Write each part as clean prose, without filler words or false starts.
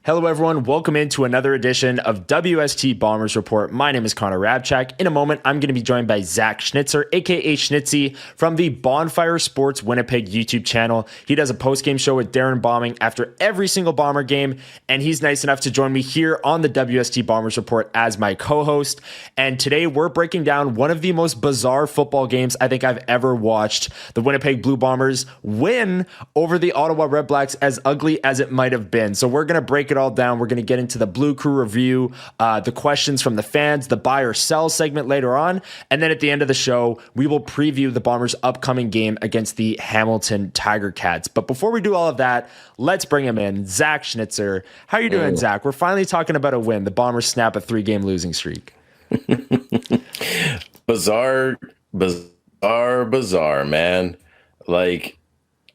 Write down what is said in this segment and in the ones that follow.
Hello, everyone. Welcome into another edition of WST Bombers Report. My name is Connor Hrabchak. In a moment, I'm going to be joined by Zach Schnitzer, a.k.a. Schnitzy, from the Bonfire Sports Winnipeg YouTube channel. He does a post-game show with Darren Bombing after every single Bomber game, and he's nice enough to join me here on the WST Bombers Report as my co-host. And today, we're breaking down one of the most bizarre football games I think I've ever watched. The Winnipeg Blue Bombers win over the Ottawa Redblacks, as ugly as it might have been. So we're going to break it all down. We're going to get into the Blue Crew review, the questions from the fans, the buy or sell segment later on, and then at the end of the show, we will preview the Bombers' upcoming game against the Hamilton Tiger Cats. But before we do all of that, let's bring him in. Zach Schnitzer. How are you doing, Zach? We're finally talking about a win. The Bombers snap a 3-game losing streak. Bizarre, man. Like,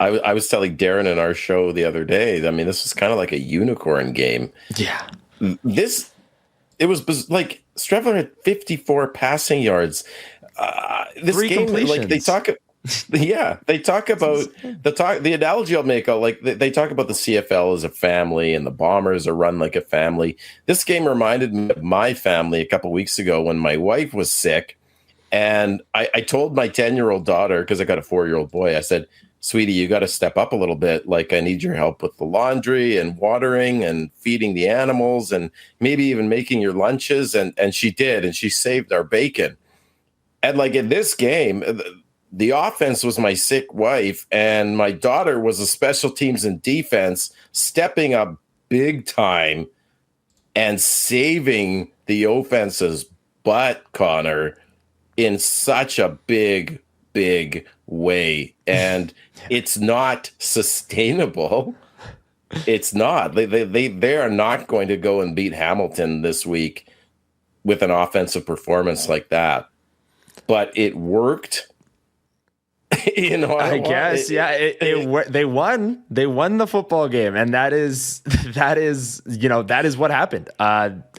I was telling Darren in our show the other day, I mean, this was kind of like a unicorn game. Yeah. It was like Strevler had 54 passing yards. This 3 game, completions. like they talk about the analogy I'll make. Like they talk about the CFL as a family and the Bombers are run like a family. This game reminded me of my family a couple weeks ago when my wife was sick. And I told my 10-year-old daughter, because I got a 4-year-old boy, I said, sweetie, you got to step up a little bit. Like, I need your help with the laundry and watering and feeding the animals and maybe even making your lunches. And she did. And she saved our bacon. And like in this game, the offense was my sick wife and my daughter was a special teams and defense stepping up big time and saving the offense's butt, Connor, in such a big way. And it's not sustainable. It's not. They are not going to go and beat Hamilton this week with an offensive performance like that. But it worked. I guess, they won. They won the football game, and that is what happened.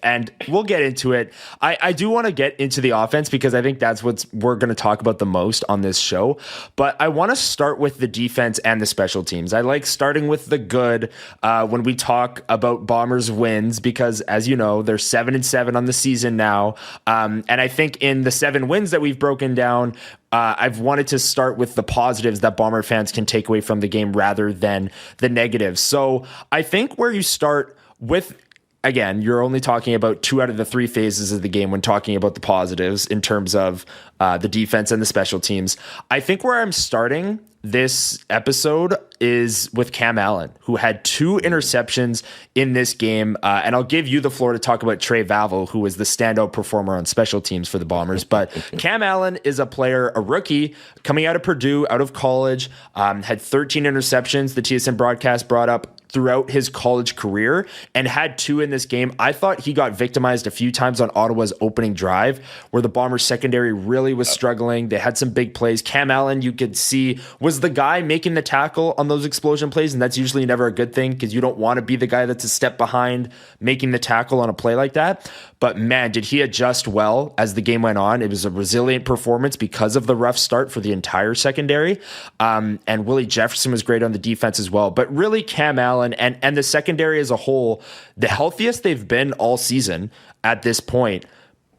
And we'll get into it. I do want to get into the offense because I think that's what we're going to talk about the most on this show. But I want to start with the defense and the special teams. I like starting with the good when we talk about Bombers wins because, as you know, they're 7-7 on the season now. And I think in the 7 wins that we've broken down, I've wanted to start with the positives that Bomber fans can take away from the game rather than the negatives. So I think where you start with, again, you're only talking about 2 out of the 3 phases of the game when talking about the positives in terms of the defense and the special teams. I think where I'm starting this episode is with Cam Allen, who had 2 interceptions in this game. And I'll give you the floor to talk about Trey Vaval, who was the standout performer on special teams for the Bombers. But Cam Allen is a player, a rookie, coming out of Purdue, out of college, had 13 interceptions. The TSN broadcast brought up throughout his college career and had 2 in this game. I thought he got victimized a few times on Ottawa's opening drive where the Bombers secondary really was struggling. They had some big plays. Cam Allen, you could see, was the guy making the tackle on those explosion plays, and that's usually never a good thing because you don't want to be the guy that's a step behind making the tackle on a play like that. But man, did he adjust well as the game went on. It was a resilient performance because of the rough start for the entire secondary. And Willie Jefferson was great on the defense as well. But really, Cam Allen and the secondary as a whole, the healthiest they've been all season at this point,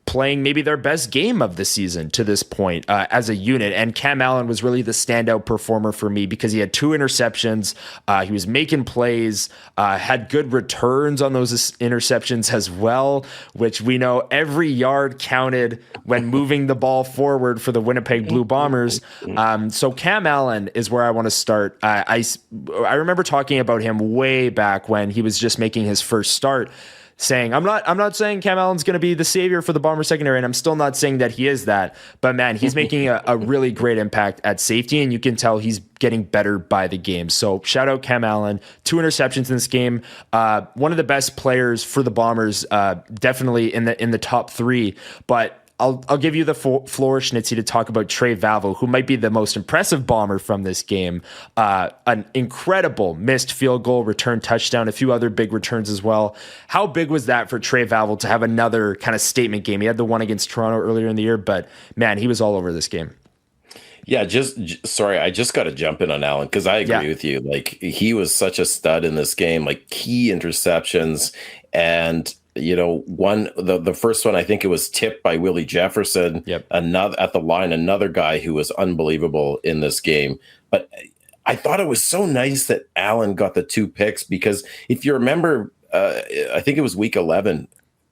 playing maybe their best game of the season to this point as a unit. And Cam Allen was really the standout performer for me because he had 2 interceptions. He was making plays, had good returns on those interceptions as well, which we know every yard counted when moving the ball forward for the Winnipeg Blue Bombers. So Cam Allen is where I want to start. I remember talking about him way back when he was just making his first start, saying, I'm not saying Cam Allen's going to be the savior for the Bomber secondary, and I'm still not saying that he is that, but man, he's making a really great impact at safety, and you can tell he's getting better by the game. So shout out Cam Allen, 2 interceptions in this game. One of the best players for the Bombers, definitely in the top 3, but I'll give you the floor, Schnitzy, to talk about Trey Vaval, who might be the most impressive Bomber from this game. An incredible missed field goal, return touchdown, a few other big returns as well. How big was that for Trey Vaval to have another kind of statement game? He had the one against Toronto earlier in the year, but man, he was all over this game. Yeah, sorry, I just got to jump in on Allen because I agree with you. Like he was such a stud in this game, like key interceptions, and the first one I think it was tipped by Willie Jefferson. Yep. Another at the line, another guy who was unbelievable in this game. But I thought it was so nice that Allen got the 2 picks because if you remember, I think it was week 11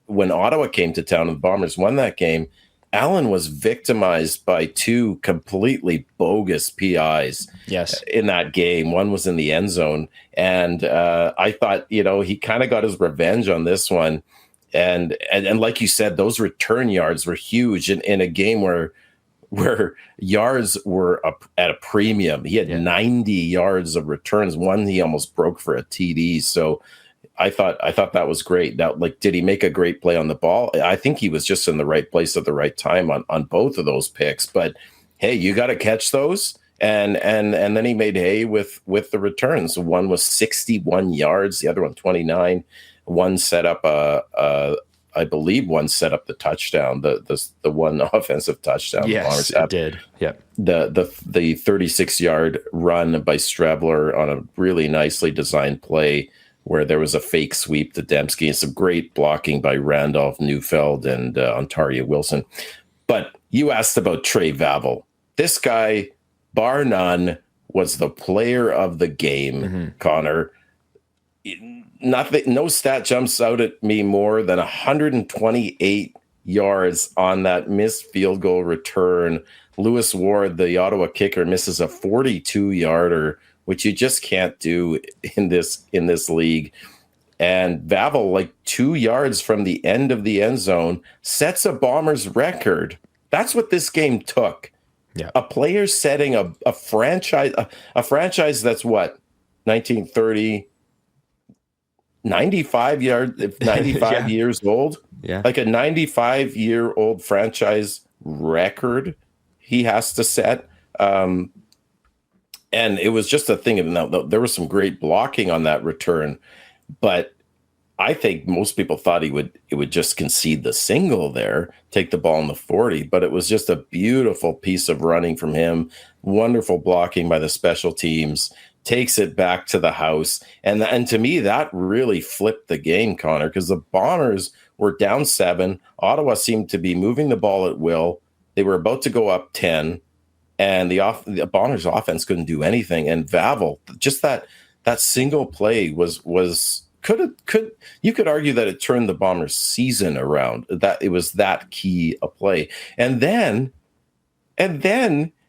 when Ottawa came to town and the Bombers won that game. Allen was victimized by 2 completely bogus PIs in that game. One was in the end zone. And I thought, he kind of got his revenge on this one. And like you said, those return yards were huge in a game where yards were at a premium. He had 90 yards of returns. One he almost broke for a TD. So I thought that was great. Now, like, did he make a great play on the ball? I think he was just in the right place at the right time on both of those picks. But hey, you got to catch those. And then he made hay with the returns. One was 61 yards, the other one 29. One set up I believe one set up the touchdown, the one offensive touchdown. Yes, it did. Yeah. The 36-yard run by Hrabchak on a really nicely designed play where there was a fake sweep to Demski and some great blocking by Randolph Neufeld and Ontario Wilson. But you asked about Trey Vaval. This guy, bar none, was the player of the game, Connor. No stat jumps out at me more than 128 yards on that missed field goal return. Lewis Ward, the Ottawa kicker, misses a 42-yarder, which you just can't do in this league. And Vaval, like 2 yards from the end of the end zone, sets a Bombers record. That's what this game took. Yeah. A player setting a franchise that's what, 1930, 95 years old. Yeah. Like a 95-year-old franchise record he has to set. And it was just a thing of, there was some great blocking on that return, but I think most people thought it would just concede the single there, take the ball in the 40, but it was just a beautiful piece of running from him. Wonderful blocking by the special teams, takes it back to the house. And to me, that really flipped the game, Connor, because the Bombers were down 7. Ottawa seemed to be moving the ball at will. They were about to go up 10. And the Bombers offense couldn't do anything. And Vaval, just that single play you could argue that it turned the Bombers season around. That it was that key a play. And then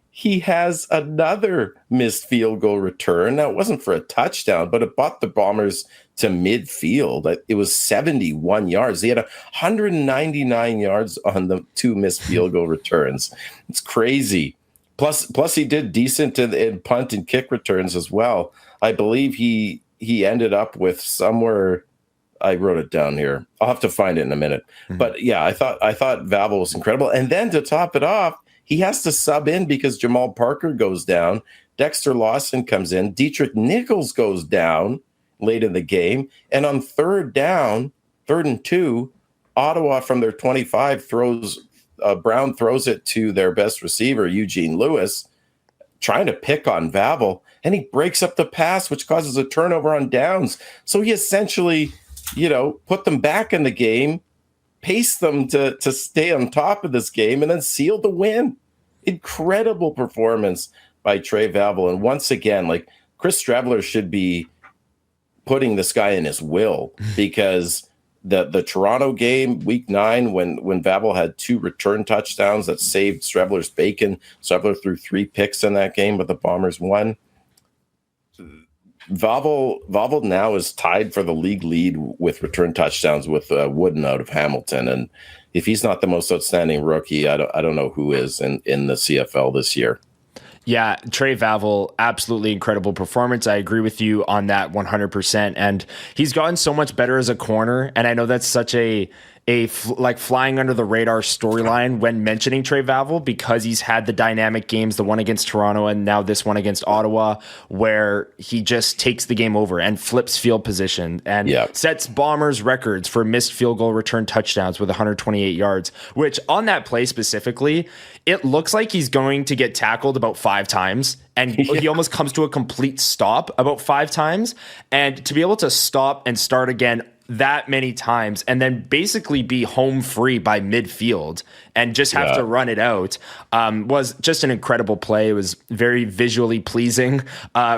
he has another missed field goal return. Now it wasn't for a touchdown, but it brought the Bombers to midfield. It was 71 yards. They had 199 yards on the 2 missed field goal returns. It's crazy. Plus, he did decent in punt and kick returns as well. I believe he ended up with somewhere. I wrote it down here. I'll have to find it in a minute. Mm-hmm. But yeah, I thought Vaval was incredible. And then to top it off, he has to sub in because Jamal Parker goes down. Dexter Lawson comes in. Dietrich Nichols goes down late in the game. And on 3rd and 2, Ottawa from their 25 Brown throws it to their best receiver, Eugene Lewis, trying to pick on Vaval, and he breaks up the pass, which causes a turnover on downs. So he essentially, put them back in the game, paced them to stay on top of this game, and then seal the win. Incredible performance by Trey Vaval. And once again, like, Chris Hrabchak should be putting this guy in his will because the Toronto game, week 9, when Vaval had 2 return touchdowns that saved Hrabchak's bacon. Hrabchak threw 3 picks in that game, but the Bombers won. Vaval now is tied for the league lead with return touchdowns with Wooden out of Hamilton. And if he's not the most outstanding rookie, I don't know who is in the CFL this year. Yeah, Trey Vaval, absolutely incredible performance. I agree with you on that 100%. And he's gotten so much better as a corner. And I know that's such a like flying under the radar storyline when mentioning Trey Vaval, because he's had the dynamic games, the one against Toronto and now this one against Ottawa, where he just takes the game over and flips field position and sets Bombers records for missed field goal return touchdowns with 128 yards, which on that play specifically, it looks like he's going to get tackled about 5 times. And he almost comes to a complete stop about 5 times. And to be able to stop and start again that many times and then basically be home free by midfield and just have to run it out was just an incredible play. It was very visually pleasing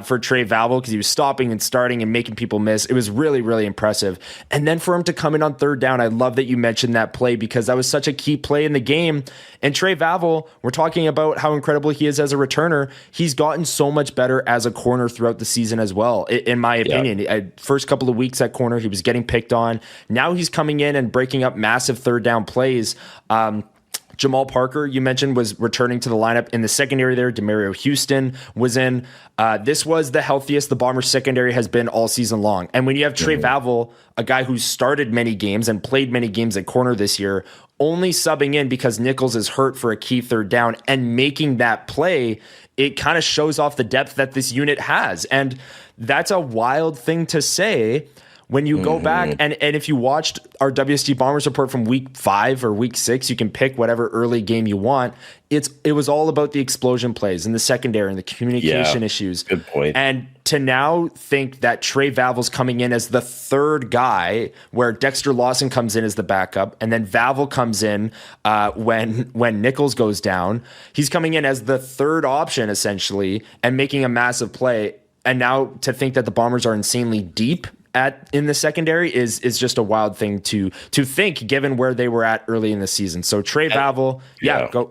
for Trey Vaval because he was stopping and starting and making people miss. It was really, really impressive. And then for him to come in on third down, I love that you mentioned that play because that was such a key play in the game. And Trey Vaval, we're talking about how incredible he is as a returner. He's gotten so much better as a corner throughout the season as well, in my opinion. First couple of weeks at corner, he was getting picked on. Now he's coming in and breaking up massive third down plays. Jamal Parker, you mentioned, was returning to the lineup in the secondary there. Demario Houston was in. This was the healthiest the Bombers secondary has been all season long. And when you have Trey Vaval, a guy who started many games and played many games at corner this year, only subbing in because Nichols is hurt for a key third down and making that play, it kind of shows off the depth that this unit has. And that's a wild thing to say when you go back and if you watched our WST Bombers report from week 5 or week 6, you can pick whatever early game you want. It was all about the explosion plays and the secondary and the communication issues. Good point. And to now think that Trey Vaval's coming in as the third guy, where Dexter Lawson comes in as the backup, and then Vaval comes in when Nichols goes down. He's coming in as the third option essentially and making a massive play. And now to think that the Bombers are insanely deep in the secondary is just a wild thing to think, given where they were at early in the season. So Trey Vaval,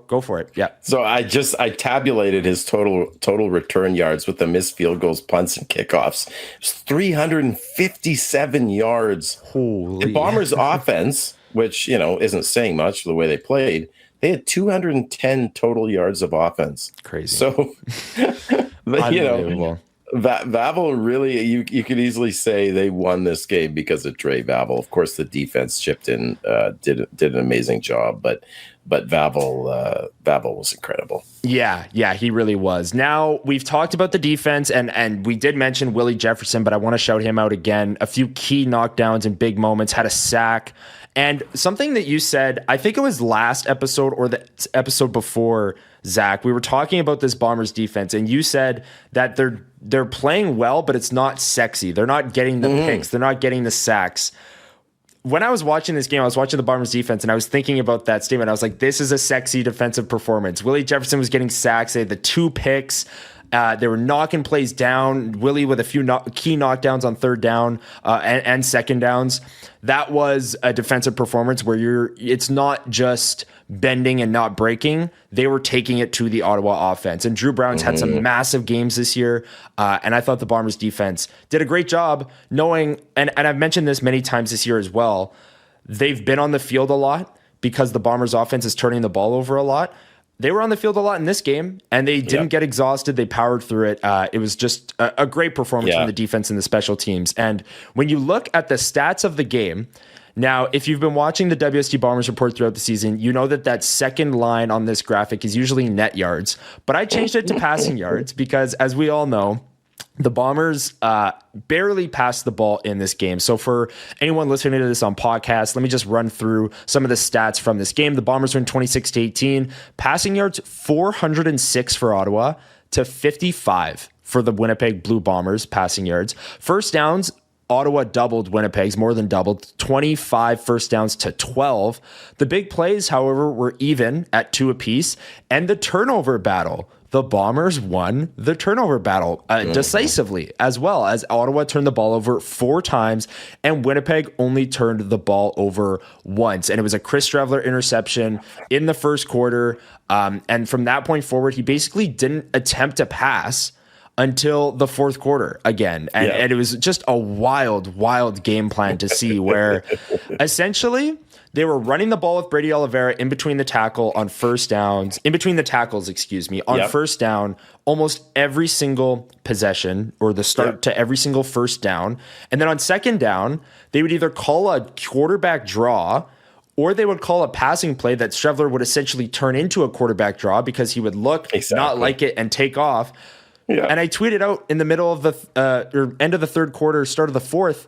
go for it. Yeah. So I tabulated his total return yards with the missed field goals, punts, and kickoffs. It was 357 yards. Holy. The Bombers' offense, which isn't saying much for the way they played, they had 210 total yards of offense. Crazy. So Vaval really, you could easily say they won this game because of Trey Vaval. Of course, the defense chipped in, did an amazing job, but Vaval was incredible. Yeah, he really was. Now, we've talked about the defense, and we did mention Willie Jefferson, but I want to shout him out again. A few key knockdowns and big moments, had a sack. And something that you said, I think it was last episode or the episode before, Zach, we were talking about this Bombers defense, and you said that they're playing well, but it's not sexy. They're not getting the picks. They're not getting the sacks. When I was watching this game, I was watching the Bombers defense, and I was thinking about that statement. I was like, this is a sexy defensive performance. Willie Jefferson was getting sacks. They had the 2 picks. They were knocking plays down. Willie with a few key knockdowns on third down and second downs. That was a defensive performance where it's not just bending and not breaking. They were taking it to the Ottawa offense. And Drew Brown's had some massive games this year. And I thought the Bombers defense did a great job knowing, and I've mentioned this many times this year as well, they've been on the field a lot because the Bombers offense is turning the ball over a lot. They were on the field a lot in this game, and they didn't get exhausted. They powered through it. It was just a great performance from the defense and the special teams. And when you look at the stats of the game, now, if you've been watching the WST Bombers report throughout the season, you know that second line on this graphic is usually net yards. But I changed it to passing yards because, as we all know, the Bombers barely passed the ball in this game. So for anyone listening to this on podcast, let me just run through some of the stats from this game. The Bombers win 26-18. Passing yards, 406 for Ottawa to 55 for the Winnipeg Blue Bombers passing yards. First downs, Ottawa doubled Winnipeg's, more than doubled, 25 first downs to 12. The big plays, however, were even at 2 apiece. And the turnover battle, the Bombers won the turnover battle decisively, as well as Ottawa turned the ball over 4 times and Winnipeg only turned the ball over once. And it was a Chris Streveler interception in the first quarter. And from that point forward, he basically didn't attempt to pass until the fourth quarter again. And it was just a wild game plan to see where essentially they were running the ball with Brady Oliveira in between the tackles, on first down, almost every single possession or the start to every single first down. And then on second down, they would either call a quarterback draw or they would call a passing play that Strevler would essentially turn into a quarterback draw because he would look, not like it, and take off. Yeah. And I tweeted out in the middle of the or end of the third quarter, start of the fourth,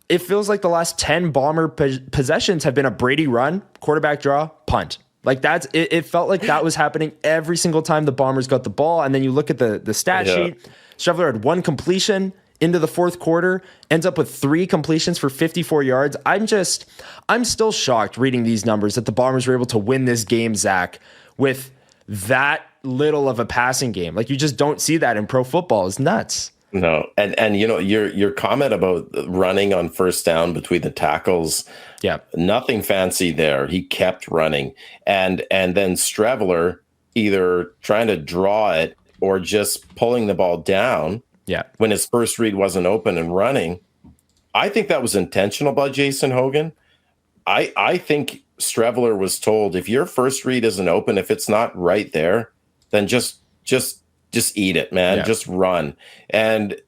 it feels like the last 10 Bomber possessions have been a Brady run, quarterback draw, punt. Like it felt like that was happening every single time the Bombers got the ball. And then you look at the stat sheet, Strevler had 1 completion into the fourth quarter, ends up with 3 completions for 54 yards. I'm still shocked reading these numbers that the Bombers were able to win this game, Zach, with that little of a passing game. Like, you just don't see that in pro football. It's nuts. No. And you know, your comment about running on first down between the tackles, nothing fancy there. He kept running. And then Strevler either trying to draw it or just pulling the ball down. Yeah. When his first read wasn't open and running. I think that was intentional by Jason Hogan. I think Strevler was told, if your first read isn't open, if it's not right there, then just eat it, man. Yeah. Just run. And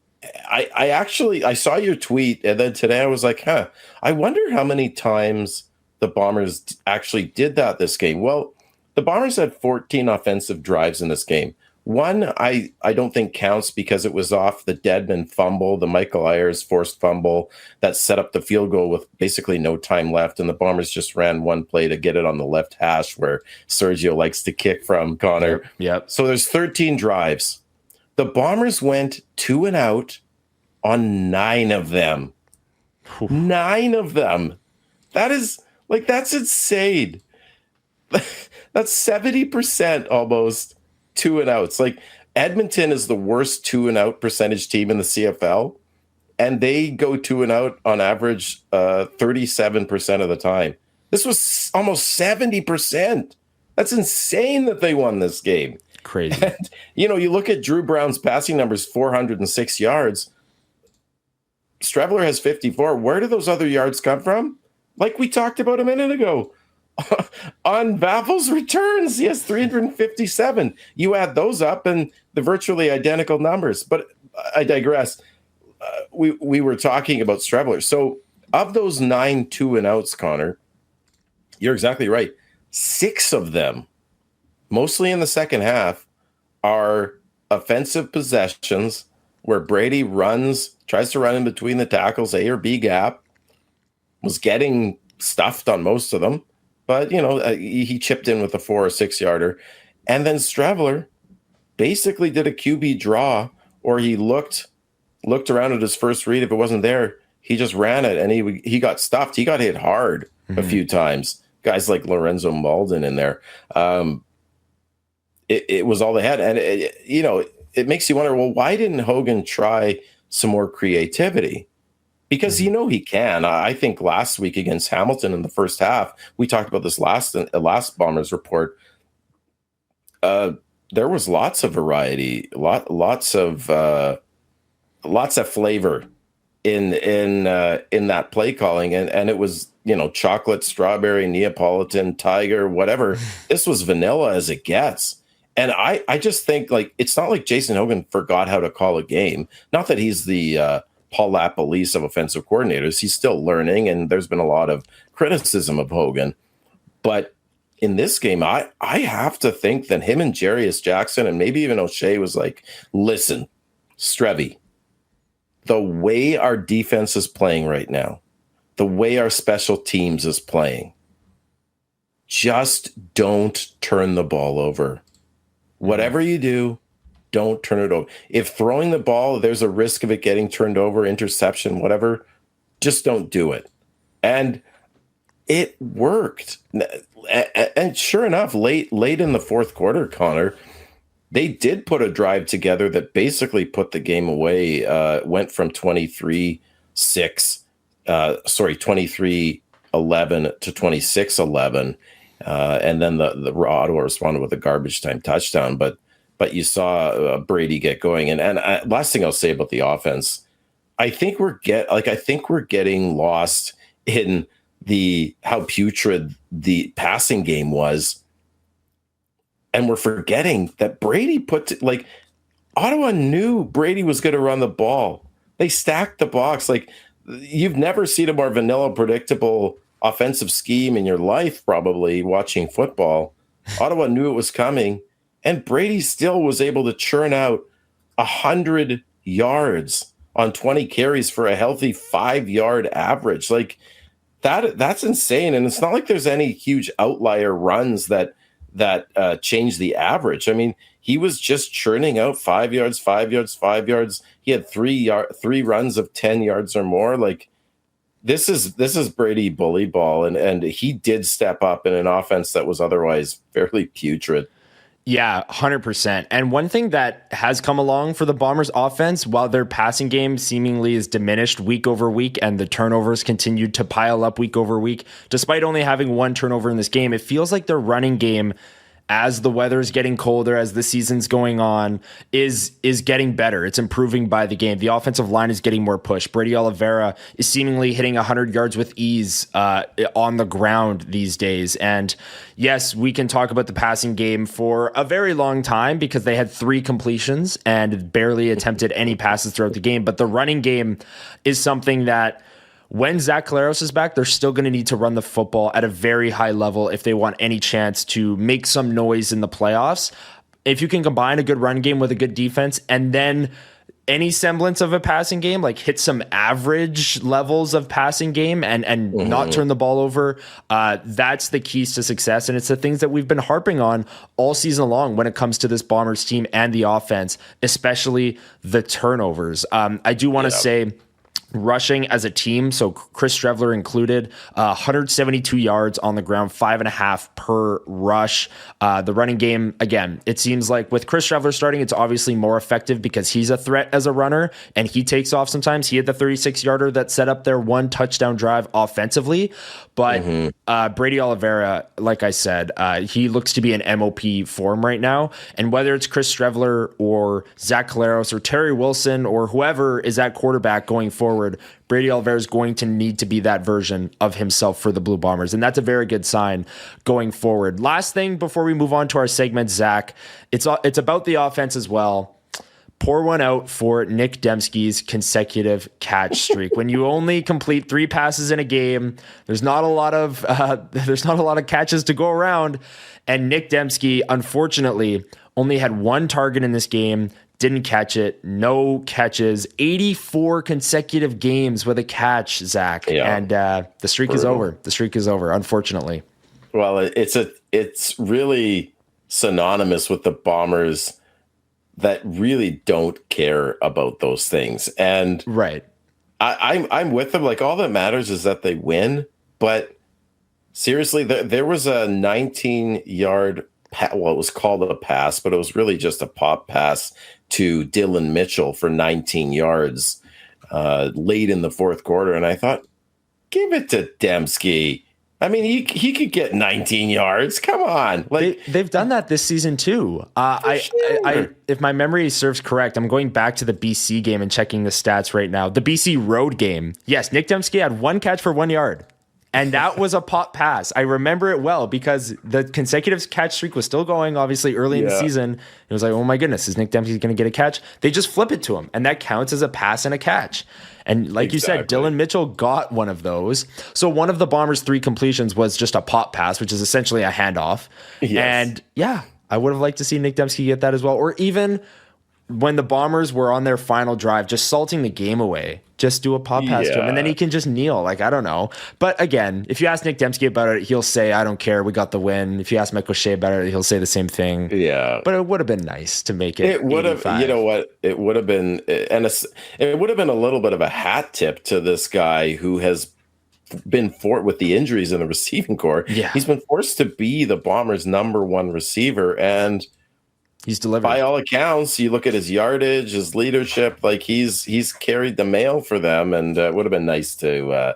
I saw your tweet, and then today I was like, I wonder how many times the Bombers actually did that this game. Well, the Bombers had 14 offensive drives in this game. One, I don't think counts because it was off the Dedman fumble, the Michael Ayers forced fumble that set up the field goal with basically no time left. And the Bombers just ran one play to get it on the left hash where Sergio likes to kick from, Connor. Yep. So there's 13 drives. The Bombers went 2 and out on 9 of them. 9 of them. That's insane. That's 70% almost. 2 and outs. Like, Edmonton is the worst 2 and out percentage team in the CFL, and they go 2 and out on average 37% of the time. This was almost 70%. That's insane that they won this game. Crazy. And, you know, you look at Drew Brown's passing numbers, 406 yards. Strevler has 54. Where do those other yards come from? Like we talked about a minute ago. On Vaval's returns, he has 357. You add those up and the virtually identical numbers. But I digress. We were talking about Strevler. So of those 9 2 and outs, Connor, you're exactly right. 6 of them, mostly in the second half, are offensive possessions where Brady tries to run in between the tackles, A or B gap, was getting stuffed on most of them. But, you know, he chipped in with a 4 or 6 yarder. And then Strevler basically did a QB draw, or he looked around at his first read. If it wasn't there, he just ran it, and he got stuffed. He got hit hard a few times. Guys like Lorenzo Malden in there. It was all they had. And, it makes you wonder, well, why didn't Hogan try some more creativity? Because he can. I think last week against Hamilton in the first half, we talked about this last Bombers report. There was lots of variety, lots of flavor in that play calling, and it was chocolate, strawberry, Neapolitan, tiger, whatever. This was vanilla as it gets. And I just think, like, it's not like Jason Hogan forgot how to call a game. Not that he's the Paul LaPolice of offensive coordinators. He's still learning, and there's been a lot of criticism of Hogan. But in this game, I have to think that him and Jarius Jackson and maybe even O'Shea was like, listen, Strevy, the way our defense is playing right now, the way our special teams is playing, just don't turn the ball over. Whatever you do, don't turn it over. If throwing the ball, there's a risk of it getting turned over, interception, whatever, just don't do it. And it worked. And sure enough, late in the fourth quarter, Connor, they did put a drive together that basically put the game away. Went from 23-11 to 26-11. And then the Ottawa responded with a garbage time touchdown. But you saw Brady get going. And last thing I'll say about the offense, I think we're getting lost in how putrid the passing game was. And we're forgetting that Brady Ottawa knew Brady was going to run the ball. They stacked the box. Like, you've never seen a more vanilla, predictable offensive scheme in your life, probably watching football. Ottawa knew it was coming, and Brady still was able to churn out 100 yards on 20 carries for a healthy 5-yard average. Like that's insane. And it's not like there's any huge outlier runs that change the average. I mean, he was just churning out 5 yards, 5 yards, 5 yards. He had three runs of 10 yards or more. Like this is Brady bully ball, and he did step up in an offense that was otherwise fairly putrid. Yeah, 100%. And one thing that has come along for the Bombers offense, while their passing game seemingly is diminished week over week and the turnovers continued to pile up week over week, despite only having one turnover in this game, it feels like their running game, as the weather's getting colder, as the season's going on, is getting better. It's improving by the game. The offensive line is getting more push. Brady Oliveira is seemingly hitting 100 yards with ease on the ground these days. And yes, we can talk about the passing game for a very long time because they had 3 completions and barely attempted any passes throughout the game. But the running game is something that, when Zach Collaros is back, they're still going to need to run the football at a very high level if they want any chance to make some noise in the playoffs. If you can combine a good run game with a good defense and then any semblance of a passing game, like hit some average levels of passing game and not turn the ball over, that's the keys to success. And it's the things that we've been harping on all season long when it comes to this Bombers team and the offense, especially the turnovers. I do want to say, rushing as a team, so Chris Strevler included, 172 yards on the ground, 5.5 per rush. The running game, again, it seems like with Chris Strevler starting, it's obviously more effective because he's a threat as a runner and he takes off sometimes. He had the 36-yarder that set up their 1 touchdown drive offensively. But Brady Oliveira, like I said, he looks to be in MOP form right now. And whether it's Chris Strevler or Zach Collaros or Terry Wilson or whoever is at quarterback going forward, Brady Oliveira is going to need to be that version of himself for the Blue Bombers. And that's a very good sign going forward. Last thing before we move on to our segment, Zach, it's about the offense as well. Pour one out for Nick Demski's consecutive catch streak. When you only complete 3 passes in a game, there's not a lot of catches to go around. And Nick Demski, unfortunately, only had 1 target in this game. Didn't catch it. No catches. 84 consecutive games with a catch, Zach. Yeah. And the streak is over. The streak is over, unfortunately. Well, it's really synonymous with the Bombers that really don't care about those things. And right. I'm with them. Like, all that matters is that they win. But seriously, there was a 19-yard well, it was called a pass, but it was really just a pop pass to Dylan Mitchell for 19 yards late in the 4th quarter. And I thought, give it to Demski. I mean, he could get 19 yards. Come on. Like, they've done that this season too. I if my memory serves correct, I'm going back to the BC game and checking the stats right now. The BC road game. Yes, Nick Demski had 1 catch for 1 yard. And that was a pop pass. I remember it well because the consecutive catch streak was still going, obviously, early in the season. It was like, oh my goodness, is Nick Demski going to get a catch? They just flip it to him, and that counts as a pass and a catch. And like you said, Dylan Mitchell got one of those. So one of the Bombers' 3 completions was just a pop pass, which is essentially a handoff. Yes. And yeah, I would have liked to see Nick Demski get that as well. Or even when the Bombers were on their final drive, just salting the game away. Just do a pop pass to him, and then he can just kneel. Like, I don't know. But again, if you ask Nick Demski about it, he'll say, I don't care. We got the win. If you ask Mike O'Shea about it, he'll say the same thing. Yeah. But it would have been nice to make it. It would have, you know what? It would have been, and it would have been a little bit of a hat tip to this guy who has been with the injuries in the receiving corps. Yeah. He's been forced to be the Bombers' number 1 receiver, and he's delivered. By all accounts, you look at his yardage, his leadership, like he's carried the mail for them, and it would have been nice to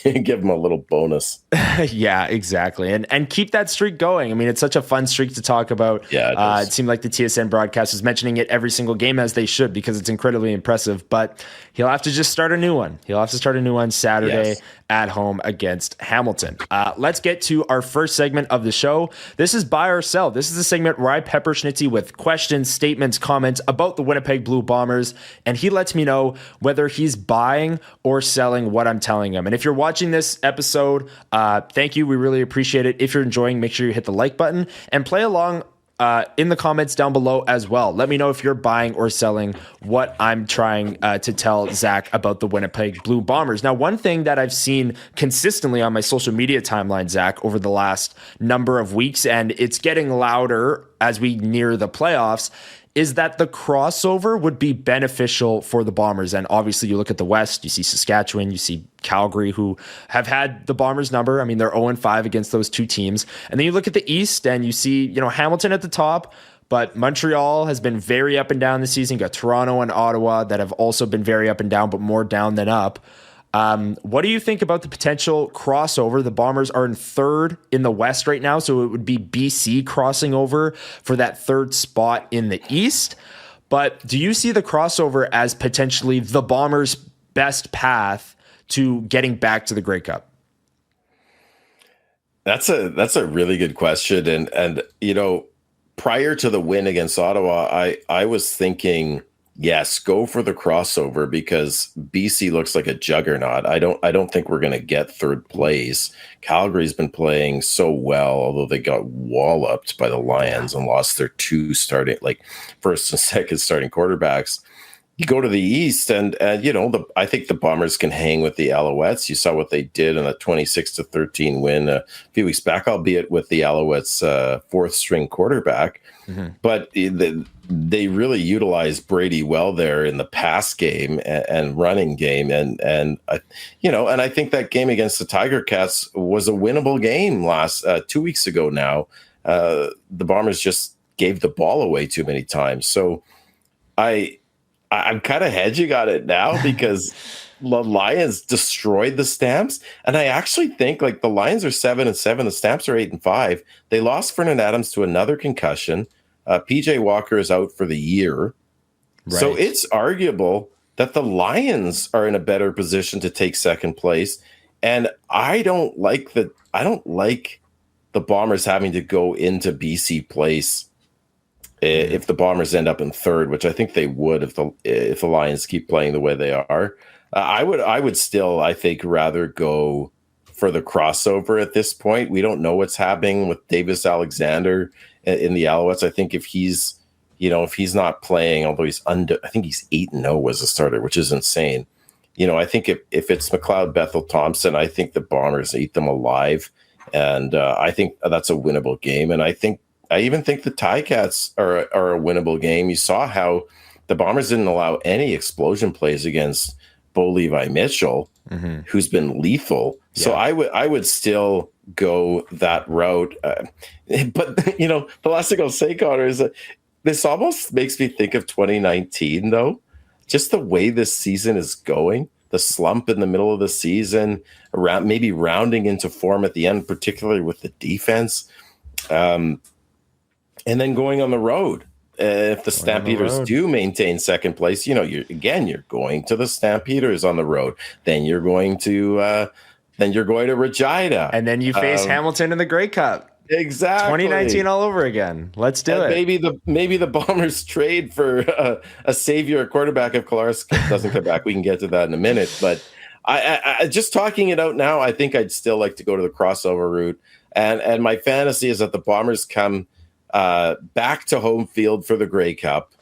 give him a little bonus. Yeah, exactly. And keep that streak going. I mean, it's such a fun streak to talk about. Yeah, it seemed like the TSN broadcast was mentioning it every single game, as they should, because it's incredibly impressive. But he'll have to just start a new one. He'll have to start a new one Saturday. Yes. at home against Hamilton. Let's get to our first segment of the show. This is Buy or Sell. This is a segment where I pepper Schnitzy with questions, statements, comments about the Winnipeg Blue Bombers, and he lets me know whether he's buying or selling what I'm telling him. And if you're watching this episode, thank you. We really appreciate it. If you're enjoying, make sure you hit the like button and play along in the comments down below as well. Let me know if you're buying or selling what I'm trying to tell Zach about the Winnipeg Blue Bombers. Now, one thing that I've seen consistently on my social media timeline, Zach, over the last number of weeks, and it's getting louder as we near the playoffs, is that the crossover would be beneficial for the Bombers. And obviously you look at the West, you see Saskatchewan, you see Calgary, who have had the Bombers number. I mean, they're 0-5 against those two teams. And then you look at the East and you see, Hamilton at the top, but Montreal has been very up and down this season. You got Toronto and Ottawa that have also been very up and down, but more down than up. What do you think about the potential crossover? The Bombers are in third in the West right now, so it would be BC crossing over for that third spot in the East. But do you see the crossover as potentially the Bombers' best path to getting back to the Grey Cup? That's a really good question. And prior to the win against Ottawa, I was thinking, yes, go for the crossover because BC looks like a juggernaut. I don't think we're going to get third place. Calgary's been playing so well, although they got walloped by the Lions and lost their two first and second starting quarterbacks. You go to the East and I think the Bombers can hang with the Alouettes. You saw what they did in a 26-13 win a few weeks back, albeit with the Alouettes' fourth string quarterback. Mm-hmm. But they really utilized Brady well there in the pass game and running game, and I think that game against the Tiger Cats was a winnable game last 2 weeks ago. Now the Bombers just gave the ball away too many times, so I'm kind of hedging on it now because the Lions destroyed the Stamps, and I actually think the Lions are 7-7, the Stamps are 8-5. They lost Vernon Adams to another concussion. PJ Walker is out for the year. Right. So it's arguable that the Lions are in a better position to take second place. And I don't like the Bombers having to go into BC Place if the Bombers end up in third, which I think they would if the Lions keep playing the way they are. I would still, I think, rather go for the crossover at this point. We don't know what's happening with Davis Alexander in the Alouettes. I think if he's not playing, although I think he's 8-0 as a starter, which is insane. I think if it's McLeod, Bethel, Thompson, I think the Bombers eat them alive, and I think that's a winnable game. And I even think the Ticats are a winnable game. You saw how the Bombers didn't allow any explosion plays against Bo Levi Mitchell, mm-hmm. who's been lethal. Yeah. So I would still go that route. But the last thing I'll say, Connor, is that this almost makes me think of 2019, though. Just the way this season is going, the slump in the middle of the season, maybe rounding into form at the end, particularly with the defense, and then going on the road. If the Stampeders do maintain second place, you're going to the Stampeders on the road. Then you're going to Regina, and then you face Hamilton in the Grey Cup. Exactly, 2019 all over again. Let's do it. Maybe the Bombers trade for a savior, a quarterback if Kolarski doesn't come back. We can get to that in a minute. But I just talking it out now, I think I'd still like to go to the crossover route. And my fantasy is that the Bombers come back to home field for the Grey Cup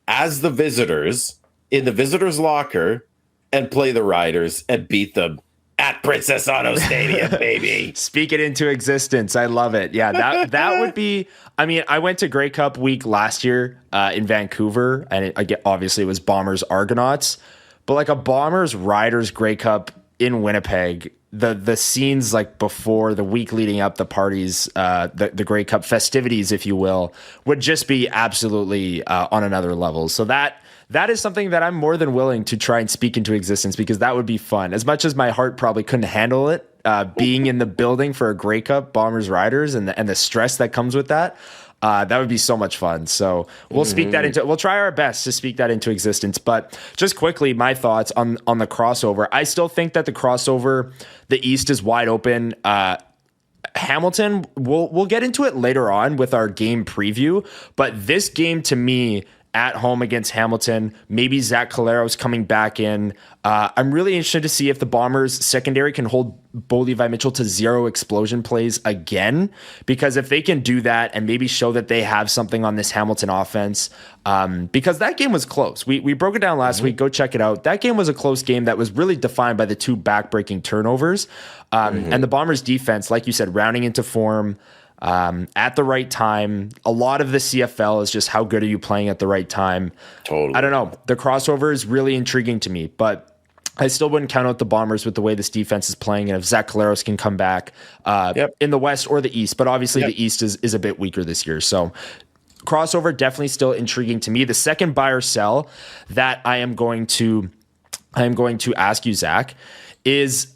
as the visitors in the visitors' locker and play the Riders and beat them at Princess Auto Stadium, baby. Speak it into existence. I love it. Yeah, that would be. I mean, I went to Grey Cup week last year in Vancouver, and obviously it was Bombers Argonauts, but like a Bombers Riders Grey Cup in Winnipeg. The scenes before the week leading up, the parties, the Grey Cup festivities, if you will, would just be absolutely on another level. So that is something that I'm more than willing to try and speak into existence, because that would be fun. As much as my heart probably couldn't handle it, being in the building for a Grey Cup, Bombers Riders, and the stress that comes with that, That would be so much fun. So we'll we'll try our best to speak that into existence. But just quickly, my thoughts on the crossover. I still think that the crossover, the East is wide open. Hamilton, we'll get into it later on with our game preview, but this game to me at home against Hamilton, maybe Zach Collaros coming back in. I'm really interested to see if the Bombers secondary can hold Bo Levi Mitchell to 0 explosion plays again, because if they can do that and maybe show that they have something on this Hamilton offense, because that game was close. We broke it down last week. Go check it out. That game was a close game that was really defined by the 2 backbreaking turnovers. And the Bombers defense, like you said, rounding into form, at the right time. A lot of the CFL is just how good are you playing at the right time. Totally. I don't know. The crossover is really intriguing to me, but I still wouldn't count out the Bombers with the way this defense is playing, and if Zach Collaros can come back in the West or the East, but obviously the East is a bit weaker this year. So crossover definitely still intriguing to me. The second buy or sell that I am going to ask you, Zach, is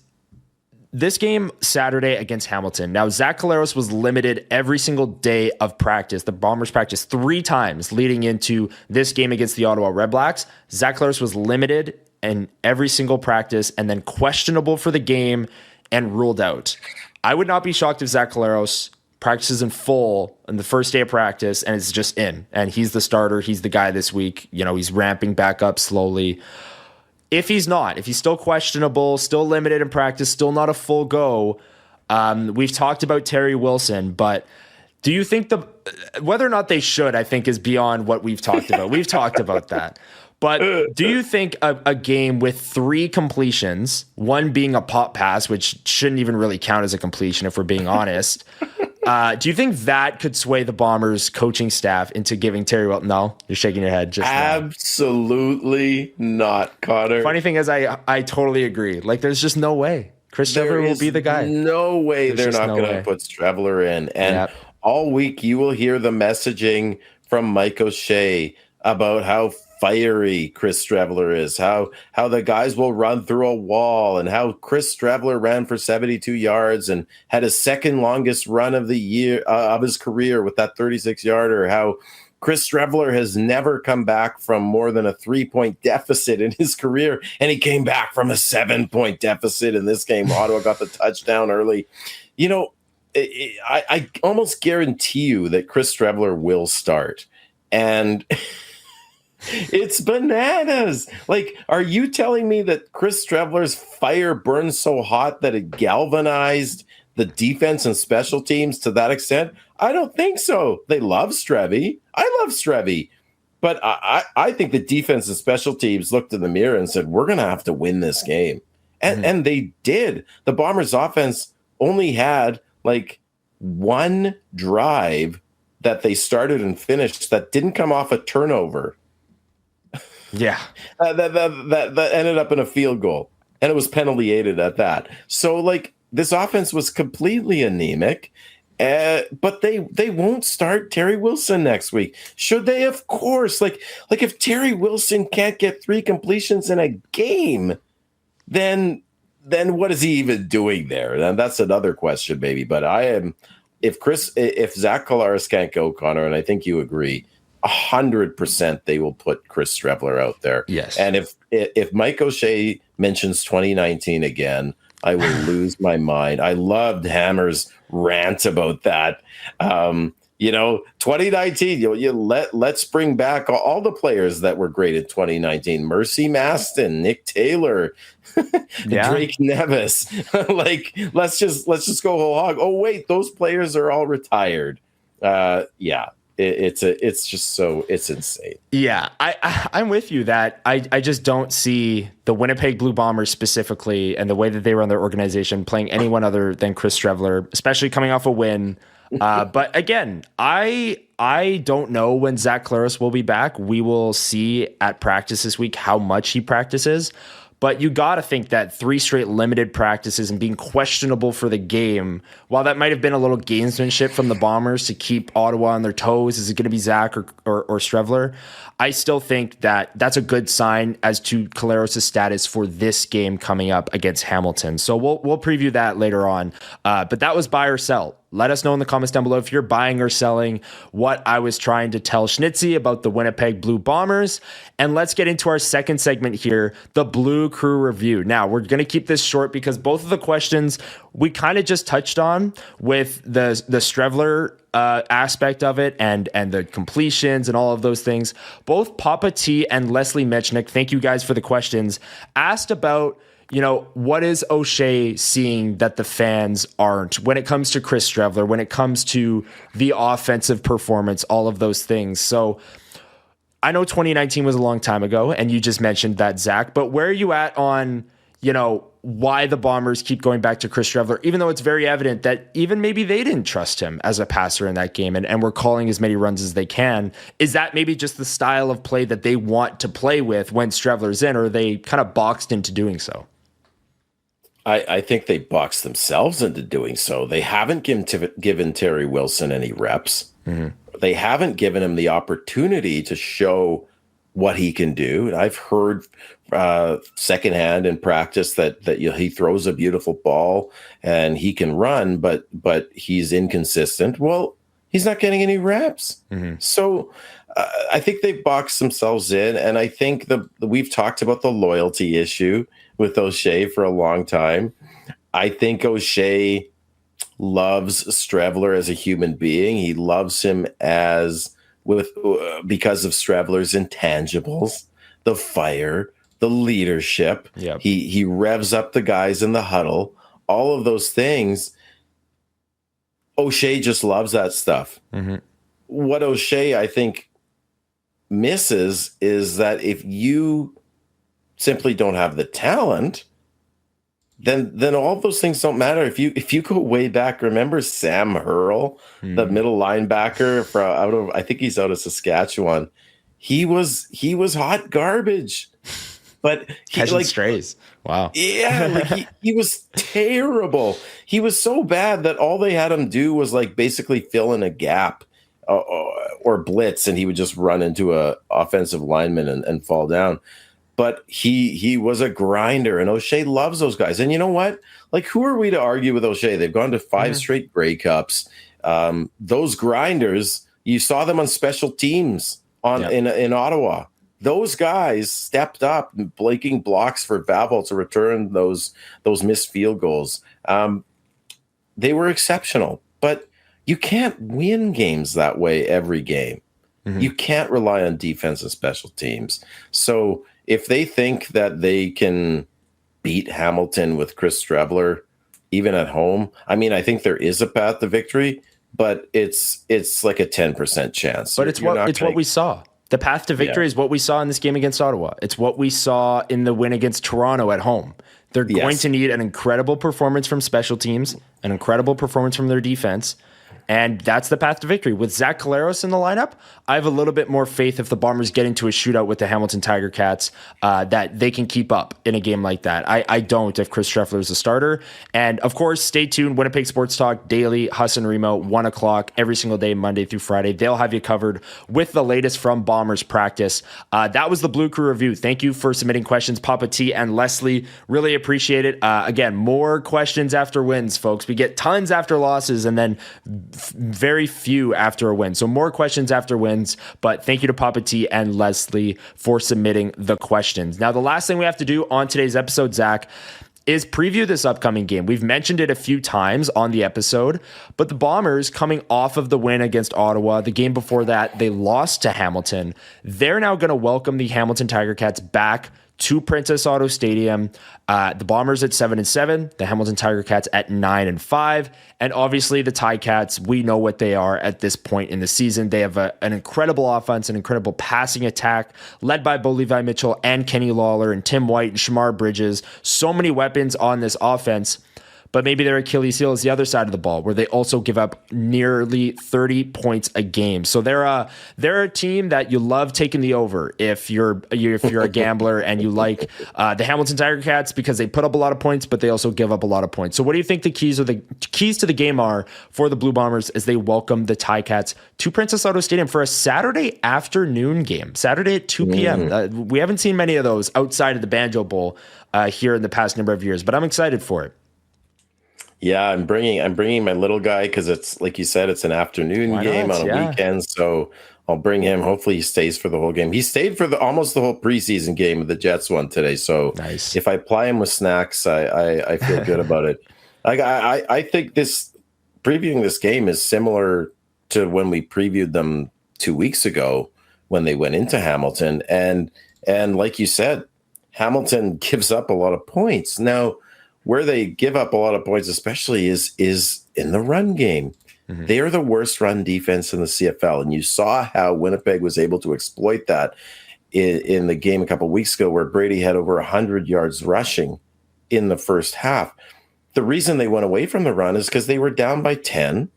this game Saturday against Hamilton. Now, Zach Collaros was limited every single day of practice. The Bombers practiced 3 times leading into this game against the Ottawa Redblacks. Zach Collaros was limited in every single practice and then questionable for the game and ruled out. I would not be shocked if Zach Collaros practices in full on the first day of practice and is just in. And he's the starter. He's the guy this week. You know, he's ramping back up slowly. If he's not, if he's still questionable, still limited in practice, still not a full go, we've talked about Terry Wilson, but do you think whether or not they should, I think, is beyond what we've talked about. We've talked about that. But do you think a game with 3 completions, one being a pop pass, which shouldn't even really count as a completion if we're being honest, do you think that could sway the Bombers coaching staff into giving Terry Wilson? No, you're shaking your head. Just absolutely not, Connor. Funny thing is, I totally agree. Like, there's just no way Chris Streveler will be the guy. No way they're not going to put Streveler in. And all week you will hear the messaging from Mike O'Shea about how fiery Chris Streveler is, how the guys will run through a wall, and how Chris Streveler ran for 72 yards and had his second longest run of the year of his career with that 36-yarder, how Chris Streveler has never come back from more than a 3-point deficit in his career, and he came back from a 7-point deficit in this game. Ottawa got the touchdown early. You know, I almost guarantee you that Chris Streveler will start, and it's bananas. Like, are you telling me that Chris Streveler's fire burned so hot that it galvanized the defense and special teams to that extent? I don't think so. They love Strevy. I love Strevy. But I think the defense and special teams looked in the mirror and said, we're going to have to win this game. And they did. The Bombers offense only had like 1 drive that they started and finished that didn't come off a turnover. Yeah. That ended up in a field goal, and it was penalty-aided at that. So, like, this offense was completely anemic, but they won't start Terry Wilson next week. Should they? Of course. Like if Terry Wilson can't get 3 completions in a game, then what is he even doing there? And that's another question, maybe. But if Zach Collaros can't go, Connor, and I think you agree, 100% they will put Chris Streveler out there. Yes. And if Mike O'Shea mentions 2019 again, I will lose my mind. I loved Hammer's rant about that. 2019, let's bring back all the players that were great in 2019. Mercy Maston, Nick Taylor, Drake Nevis. Like, let's just go whole hog. Oh wait, those players are all retired. It's insane. Yeah, I'm with you that I just don't see the Winnipeg Blue Bombers specifically and the way that they run their organization playing anyone other than Chris Streveler, especially coming off a win. But again, I don't know when Zach Collaros will be back. We will see at practice this week how much he practices. But you got to think that 3 straight limited practices and being questionable for the game, while that might have been a little gamesmanship from the Bombers to keep Ottawa on their toes, is it going to be Zach or Streveler? I still think that that's a good sign as to Collaros' status for this game coming up against Hamilton. So we'll preview that later on. But that was buy or sell. let us know in the comments down below if you're buying or selling what I was trying to tell Schnitzy about the Winnipeg Blue Bombers. And let's get into our second segment here, the Blue Crew Review. Now, we're going to keep this short because both of the questions we kind of just touched on with the Strevler aspect of it and the completions and all of those things. Both Papa T and Leslie Mechnick, thank you guys for the questions, asked about, what is O'Shea seeing that the fans aren't when it comes to Chris Strevler, when it comes to the offensive performance, all of those things. So I know 2019 was a long time ago, and you just mentioned that, Zach, but where are you at on, why the Bombers keep going back to Chris Strevler, even though it's very evident that even maybe they didn't trust him as a passer in that game and were calling as many runs as they can? Is that maybe just the style of play that they want to play with when Strevler's in, or are they kind of boxed into doing so? I think they boxed themselves into doing so. They haven't given Terry Wilson any reps. Mm-hmm. They haven't given him the opportunity to show what he can do. And I've heard secondhand in practice that he throws a beautiful ball and he can run, but he's inconsistent. Well, he's not getting any reps. Mm-hmm. So I think they've boxed themselves in. And I think we've talked about the loyalty issue with O'Shea for a long time. I think O'Shea loves Strevler as a human being. He loves him because of Strevler's intangibles, the fire, the leadership. Yep. He revs up the guys in the huddle, all of those things. O'Shea just loves that stuff. Mm-hmm. What O'Shea, I think, misses is that if you simply don't have the talent, then all those things don't matter. If you go way back, remember Sam Hurl, the middle linebacker I think he's out of Saskatchewan. He was hot garbage, but catching strays. Wow. Yeah, he was terrible. He was so bad that all they had him do was basically fill in a gap or blitz, and he would just run into a offensive lineman and fall down. But he was a grinder, and O'Shea loves those guys. And you know what? Who are we to argue with O'Shea? They've gone to 5 straight Grey Cups. Those grinders, you saw them on special teams in Ottawa. Those guys stepped up, breaking blocks for Vaval to return those missed field goals. They were exceptional, but you can't win games that way every game. Mm-hmm. You can't rely on defense and special teams. So if they think that they can beat Hamilton with Chris Strevler, even at home, I think there is a path to victory, but it's like a 10% chance. But it's what we saw. The path to victory is what we saw in this game against Ottawa. It's what we saw in the win against Toronto at home. They're going to need an incredible performance from special teams, an incredible performance from their defense, and that's the path to victory. With Zach Collaros in the lineup, I have a little bit more faith if the Bombers get into a shootout with the Hamilton Tiger Cats that they can keep up in a game like that. I don't if Chris Strevler is a starter. And of course, stay tuned. Winnipeg Sports Talk Daily, Huss and Remo, 1 o'clock every single day, Monday through Friday. They'll have you covered with the latest from Bombers practice. That was the Blue Crew Review. Thank you for submitting questions, Papa T and Leslie. Really appreciate it. Again, more questions after wins, folks. We get tons after losses and then very few after a win. So more questions after wins, but thank you to Papa T and Leslie for submitting the questions. Now, the last thing we have to do on today's episode, Zach, is preview this upcoming game. We've mentioned it a few times on the episode, but the Bombers coming off of the win against Ottawa, the game before that, they lost to Hamilton. They're now going to welcome the Hamilton Tiger Cats back to Princess Auto Stadium. The Bombers at 7-7, the Hamilton Tiger Cats at 9-5, and obviously the Ticats, we know what they are at this point in the season. They have an incredible offense, an incredible passing attack, led by Bo Levi Mitchell and Kenny Lawler and Tim White and Shamar Bridges. So many weapons on this offense. But maybe their Achilles heel is the other side of the ball, where they also give up nearly 30 points a game. So they're a team that you love taking the over if you're a gambler and you like the Hamilton Tiger Cats because they put up a lot of points, but they also give up a lot of points. So what do you think the keys to the game are for the Blue Bombers as they welcome the Ticats to Princess Auto Stadium for a Saturday afternoon game, Saturday at 2 p.m. We haven't seen many of those outside of the Banjo Bowl here in the past number of years, but I'm excited for it. Yeah, I'm bringing my little guy because it's like you said, it's an afternoon Why game not? on a Yeah. weekend. So I'll bring him. Hopefully, he stays for the whole game. He stayed for the almost the whole preseason game of the Jets one today. So Nice. if I ply him with snacks, I feel good about it. I think this previewing this game is similar to when we previewed them 2 weeks ago when they went into Hamilton, and like you said, Hamilton gives up a lot of points now. Where they give up a lot of points, especially, is in the run game. Mhm. They are the worst run defense in the CFL, and you saw how Winnipeg was able to exploit that in the game a couple of weeks ago, where Brady had over 100 yards rushing in the first half. The reason they went away from the run is because they were down by 10,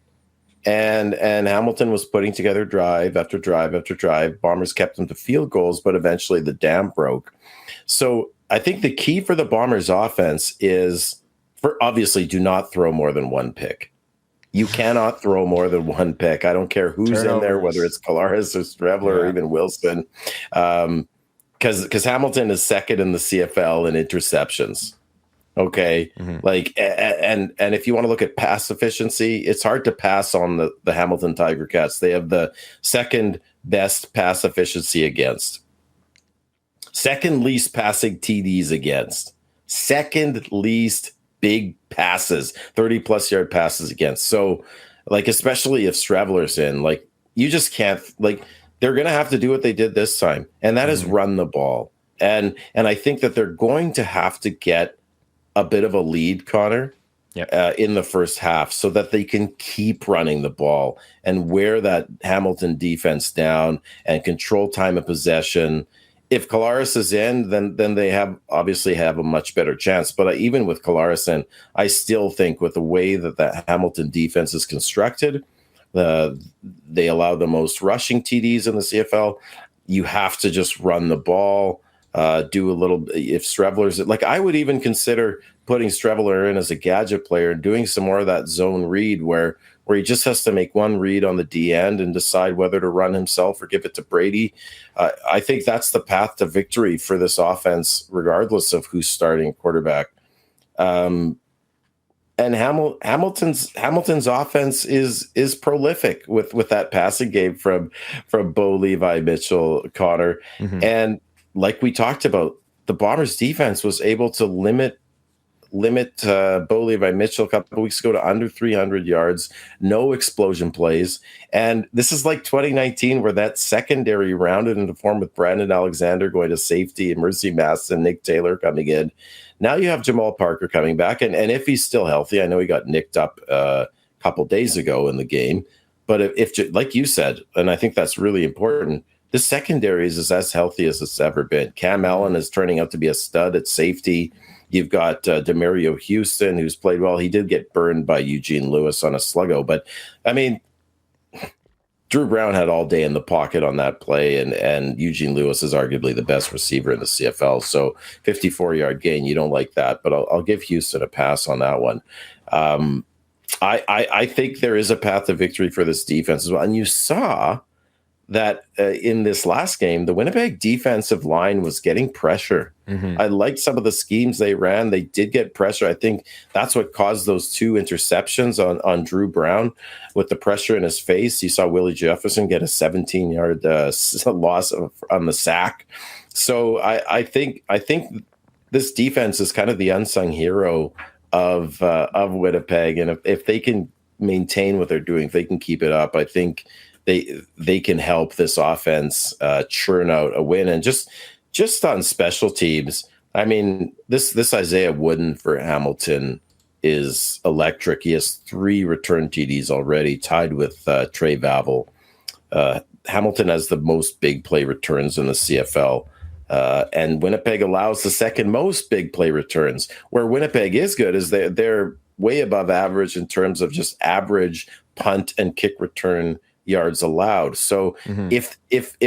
and Hamilton was putting together drive after drive after drive. Bombers kept them to field goals, but eventually the dam broke. So I think the key for the Bombers offense is, for obviously, do not throw more than one pick. You cannot throw more than one pick. I don't care who's in there, whether it's Kolaris or Strebler or even Wilson, because Hamilton is second in the CFL in interceptions. Okay, like and if you want to look at pass efficiency, it's hard to pass on the Hamilton Tiger Cats. They have the second best pass efficiency against. Second least passing TDs against. Second least big passes, 30 plus yard passes against. So, like, especially if Strebler's in, like, you just can't, like, they're going to have to do what they did this time, and that is run the ball. And I think that they're going to have to get a bit of a lead, Connor, in the first half so that they can keep running the ball and wear that Hamilton defense down and control time of possession. If Kolaris is in, then they obviously have a much better chance. But even with Kolaris in, I still think with the way that the Hamilton defense is constructed, they allow the most rushing TDs in the CFL. You have to just run the ball, do a little. If Strebler's like, I would even consider putting Strebler in as a gadget player and doing some more of that zone read where he just has to make one read on the D end and decide whether to run himself or give it to Brady. I think that's the path to victory for this offense, regardless of who's starting quarterback. And Hamilton's offense is prolific with that passing game from Bo Levi Mitchell, Connor. And like we talked about, the Bombers defense was able to limit Bo Levi Mitchell a couple of weeks ago to under 300 yards, no explosion plays. And this is like 2019, where that secondary rounded into form with Brandon Alexander going to safety and Mercy Mass and Nick Taylor coming in. Now you have Jamal Parker coming back. And if he's still healthy, I know he got nicked up a couple days ago in the game. But if like you said, and I think that's really important, the secondary is as healthy as it's ever been. Cam Allen is turning out to be a stud at safety. You've got Demario Houston, who's played well. He did get burned by Eugene Lewis on a sluggo. But, I mean, Drew Brown had all day in the pocket on that play, and Eugene Lewis is arguably the best receiver in the CFL. So 54-yard gain, you don't like that. But I'll give Houston a pass on that one. I think there is a path to victory for this defense as well. And you saw that in this last game, the Winnipeg defensive line was getting pressure. I liked some of the schemes they ran. They did get pressure. I think that's what caused those two interceptions on Drew Brown with the pressure in his face. You saw Willie Jefferson get a 17-yard loss on the sack. So I think this defense is kind of the unsung hero of Winnipeg. And if they can maintain what they're doing, if they can keep it up, I think they can help this offense churn out a win. And just on special teams, I mean, this Isaiah Wooden for Hamilton is electric. He has 3 return TDs already, tied with Trey Vaval. Hamilton has the most big play returns in the CFL. And Winnipeg allows the second most big play returns. Where Winnipeg is good is they're way above average in terms of just average punt and kick return yards allowed. So if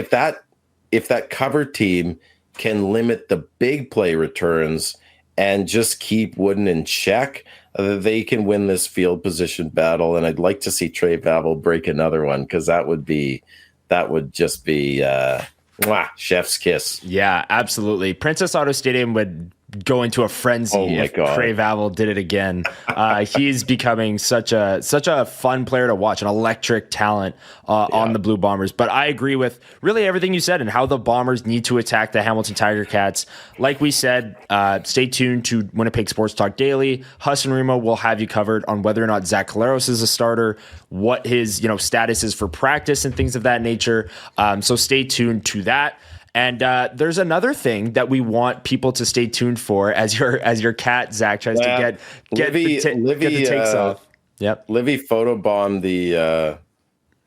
that cover team can limit the big play returns and just keep Wooden in check, they can win this field position battle. And I'd like to see Trey Vaval break another one, because that would just be chef's kiss. Yeah, absolutely. Princess Auto Stadium would go into a frenzy if Trey Vaval did it again. He's becoming such a fun player to watch, an electric talent on the Blue Bombers. But I agree with really everything you said and how the Bombers need to attack the Hamilton Tiger Cats. Like we said, stay tuned to Winnipeg Sports Talk Daily. Huss and Remo will have you covered on whether or not Zach Collaros is a starter, what his status is for practice and things of that nature. So stay tuned to that. And there's another thing that we want people to stay tuned for as your cat Zach tries to get the takes off. Yep, Livy photobombed the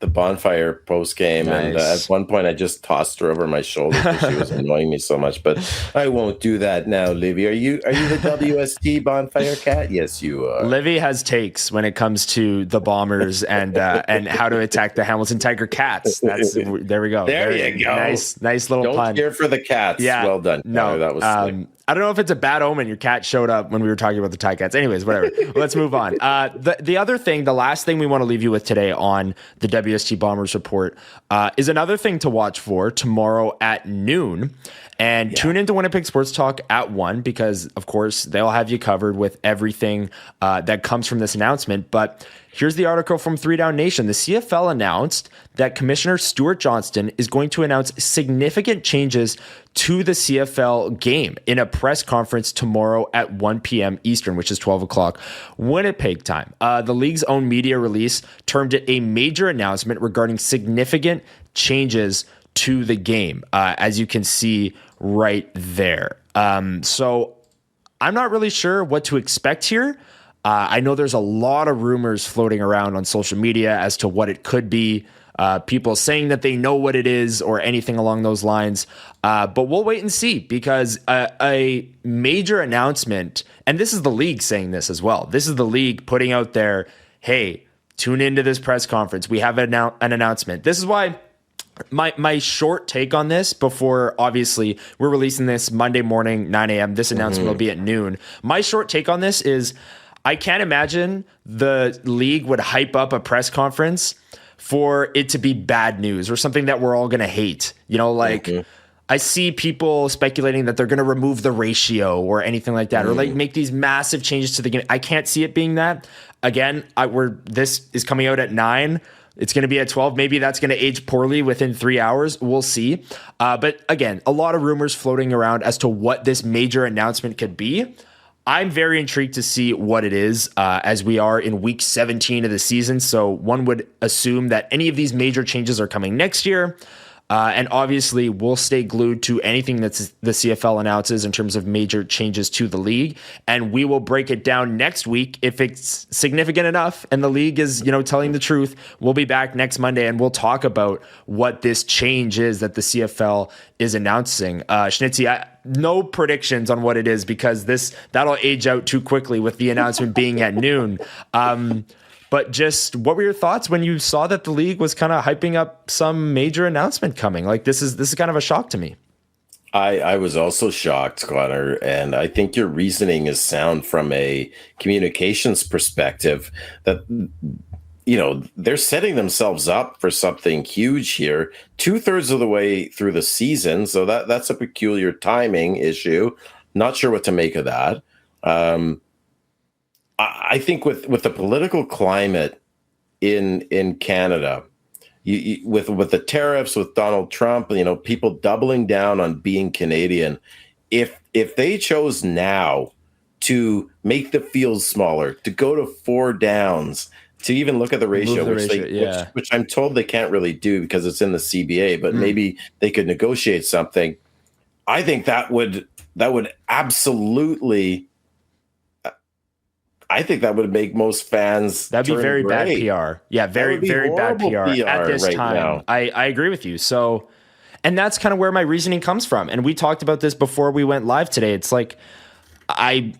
bonfire post game, nice. And at one point I just tossed her over my shoulder because she was annoying me so much. But I won't do that now, Livy. Are you the WST bonfire cat? Yes, you are. Livy has takes when it comes to the Bombers and how to attack the Hamilton Tiger Cats. There we go. There you go. Nice little pun. Don't cheer for the cats. Yeah, well done. No, that was slick. I don't know if it's a bad omen. Your cat showed up when we were talking about the Ticats. Anyways, whatever. Let's move on. The other thing, the last thing we want to leave you with today on the WST Bombers report is another thing to watch for tomorrow at noon. And tune into Winnipeg Sports Talk at 1 because, of course, they'll have you covered with everything that comes from this announcement. But here's the article from 3 Down Nation. The CFL announced that Commissioner Stuart Johnston is going to announce significant changes to the CFL game in a press conference tomorrow at 1 p.m. Eastern, which is 12 o'clock Winnipeg time. The league's own media release termed it a major announcement regarding significant changes to the game, as you can see right there. So I'm not really sure what to expect here. I know there's a lot of rumors floating around on social media as to what it could be. People saying that they know what it is or anything along those lines. But we'll wait and see because a major announcement, and this is the league saying this as well. This is the league putting out there, hey, tune into this press conference. We have an announcement. This is why my short take on this before, obviously, we're releasing this Monday morning, 9 a.m. This announcement will be at noon. My short take on this is I can't imagine the league would hype up a press conference for it to be bad news or something that we're all going to hate. I see people speculating that they're going to remove the ratio or anything like that, or like make these massive changes to the game. I can't see it being that. Again, this is coming out at 9. It's going to be at 12. Maybe that's going to age poorly within 3 hours. We'll see. But again, a lot of rumors floating around as to what this major announcement could be. I'm very intrigued to see what it is as we are in week 17 of the season. So one would assume that any of these major changes are coming next year. And obviously, we'll stay glued to anything that the CFL announces in terms of major changes to the league. And we will break it down next week if it's significant enough and the league is, telling the truth. We'll be back next Monday and we'll talk about what this change is that the CFL is announcing. Schnitzy, no predictions on what it is because that'll age out too quickly with the announcement being at noon. But just what were your thoughts when you saw that the league was kind of hyping up some major announcement coming? Like this is kind of a shock to me. I was also shocked, Connor, and I think your reasoning is sound from a communications perspective that they're setting themselves up for something huge here, 2/3 of the way through the season. So that's a peculiar timing issue. Not sure what to make of that. I think with the political climate in Canada, with the tariffs, with Donald Trump, people doubling down on being Canadian. If they chose now to make the field smaller, to go to 4 downs, to even look at the ratio, which I'm told they can't really do because it's in the CBA, but maybe they could negotiate something. I think that would absolutely. I think that would make most fans. That'd be very bad PR. Yeah, very bad PR at this time. Now. I agree with you. So, and that's kind of where my reasoning comes from. And we talked about this before we went live today. It's like I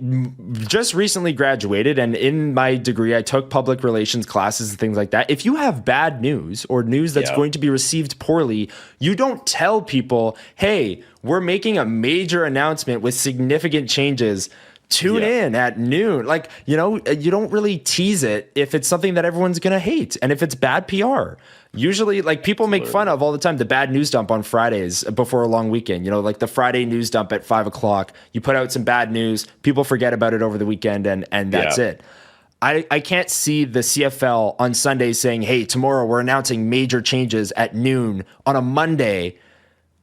just recently graduated, and in my degree, I took public relations classes and things like that. If you have bad news or news that's going to be received poorly, you don't tell people, "Hey, we're making a major announcement with significant changes Tune in at noon. Like, you don't really tease it if it's something that everyone's going to hate and if it's bad PR. Usually, like, people make fun of all the time the bad news dump on Fridays before a long weekend. Like the Friday news dump at 5:00. You put out some bad news, people forget about it over the weekend, and that's it. I can't see the CFL on Sunday saying, hey, tomorrow we're announcing major changes at noon on a Monday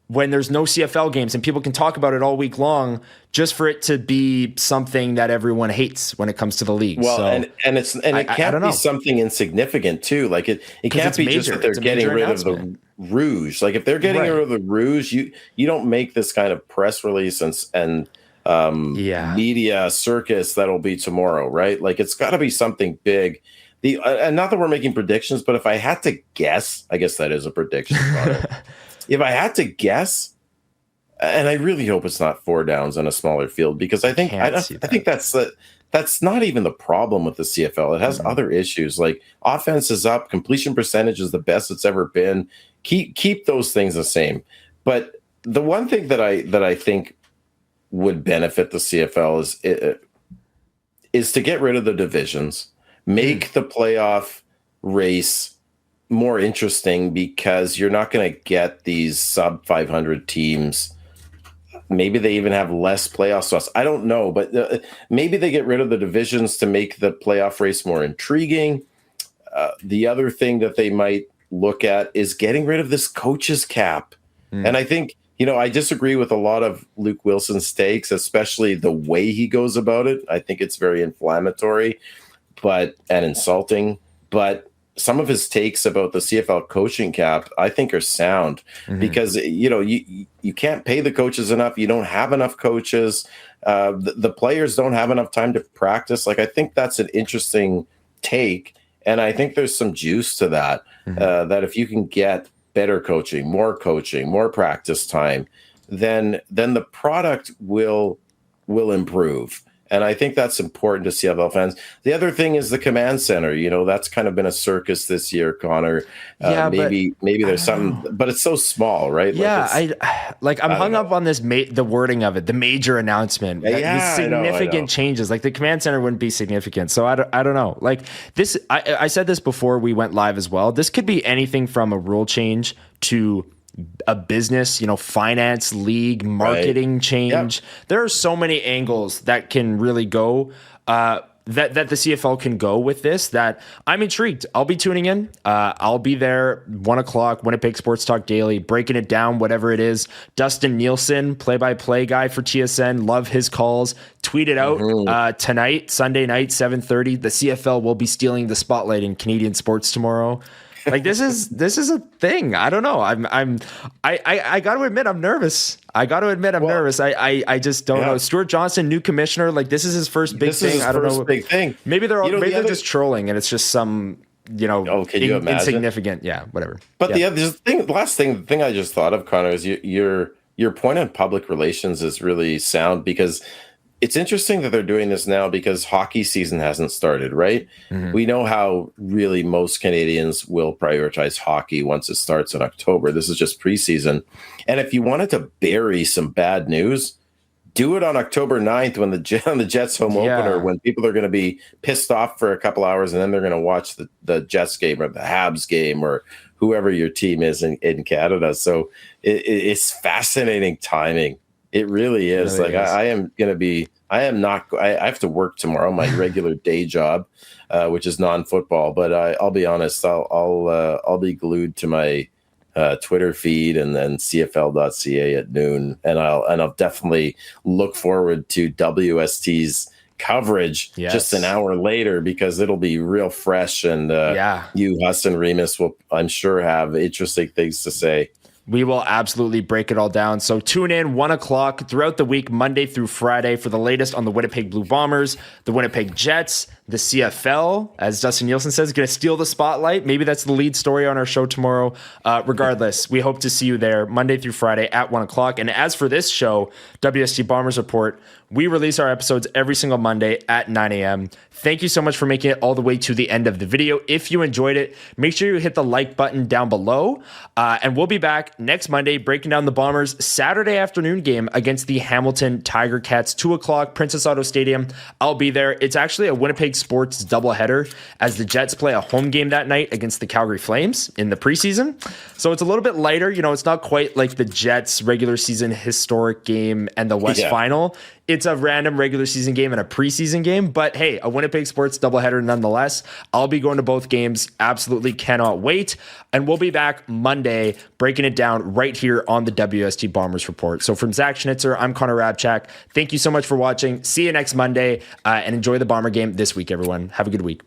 when there's no CFL games and people can talk about it all week long just for it to be something that everyone hates when it comes to the league. Well, so, it can't be something insignificant too. Like it can't be just that they're getting rid of the Rouge. Like if they're getting rid of the Rouge, you don't make this kind of press release and media circus that'll be tomorrow, right? Like it's got to be something big. And not that we're making predictions, but if I had to guess, I guess that is a prediction. If I had to guess, and I really hope it's not 4 downs on a smaller field, because I think that's not even the problem with the CFL. It has other issues, like offense is up, completion percentage is the best it's ever been. Keep those things the same. But the one thing that I think would benefit the CFL is to get rid of the divisions, make the playoff race more interesting, because you're not going to get these sub 500 teams. Maybe they even have less playoff slots. I don't know, but maybe they get rid of the divisions to make the playoff race more intriguing. The other thing that they might look at is getting rid of this coaches cap. And I think, I disagree with a lot of Luke Wilson's takes, especially the way he goes about it. I think it's very inflammatory and insulting, but some of his takes about the CFL coaching cap, I think, are sound, because you can't pay the coaches enough. You don't have enough coaches. The players don't have enough time to practice. Like, I think that's an interesting take, and I think there's some juice to that. That if you can get better coaching, more practice time, then the product will improve. And I think that's important to CFL fans. The other thing is the command center. That's kind of been a circus this year, Connor. Maybe there's something, but it's so small, right? Yeah, I'm hung up on this the wording of it, the major announcement. The significant changes. Like the command center wouldn't be significant. So I don't know. Like this, I said this before we went live as well. This could be anything from a rule change to a business, finance, league, marketing change. Yep. There are so many angles that can really go, that the CFL can go with this, that I'm intrigued. I'll be tuning in. I'll be there 1:00, Winnipeg Sports Talk Daily, breaking it down, whatever it is. Dustin Nielsen, play-by-play guy for TSN. Love his calls. Tweet it out tonight, Sunday night, 7:30. The CFL will be stealing the spotlight in Canadian sports tomorrow. Like this is a thing. I don't know. I got to admit I'm nervous. Nervous. I just don't know. Stuart Johnson, new commissioner. Like this is his first big thing. I don't know. Big thing. Maybe they're just trolling and it's just some insignificant. Yeah, whatever. But the thing I just thought of, Connor, is your point on public relations is really sound, because it's interesting that they're doing this now because hockey season hasn't started, right? We know how really most Canadians will prioritize hockey once it starts in October. This is just preseason. And if you wanted to bury some bad news, do it on October 9th when the Jets home opener, when people are going to be pissed off for a couple hours and then they're going to watch the Jets game or the Habs game or whoever your team is in Canada. So it's fascinating timing. It really is. I have to work tomorrow, my regular day job, which is non-football. But I'll be honest, I'll be glued to my Twitter feed and then CFL.ca at noon, and I'll definitely look forward to WST's coverage just an hour later, because it'll be real fresh, and you, Huss, and Remus will, I'm sure, have interesting things to say. We will absolutely break it all down. So tune in 1:00 throughout the week, Monday through Friday, for the latest on the Winnipeg Blue Bombers, the Winnipeg Jets, the CFL, as Dustin Nielsen says, going to steal the spotlight. Maybe that's the lead story on our show tomorrow. Regardless, we hope to see you there Monday through Friday at 1:00. And as for this show, WST Bombers Report, We release our episodes every single Monday at 9 a.m. Thank you so much for making it all the way to the end of the video. If you enjoyed it, make sure you hit the like button down below. And we'll be back next Monday breaking down the Bombers' Saturday afternoon game against the Hamilton Tiger Cats, 2 o'clock, Princess Auto Stadium. I'll be there. It's actually a Winnipeg Sports doubleheader as the Jets play a home game that night against the Calgary Flames in the preseason. So it's a little bit lighter. It's not quite like the Jets regular season historic game and the West Final. It's a random regular season game and a preseason game, but hey, a Winnipeg Sports doubleheader nonetheless. I'll be going to both games. Absolutely cannot wait. And we'll be back Monday breaking it down right here on the WST Bombers Report. So from Zach Schnitzer, I'm Connor Hrabchak. Thank you so much for watching. See you next Monday and enjoy the Bomber game this week, everyone. Have a good week.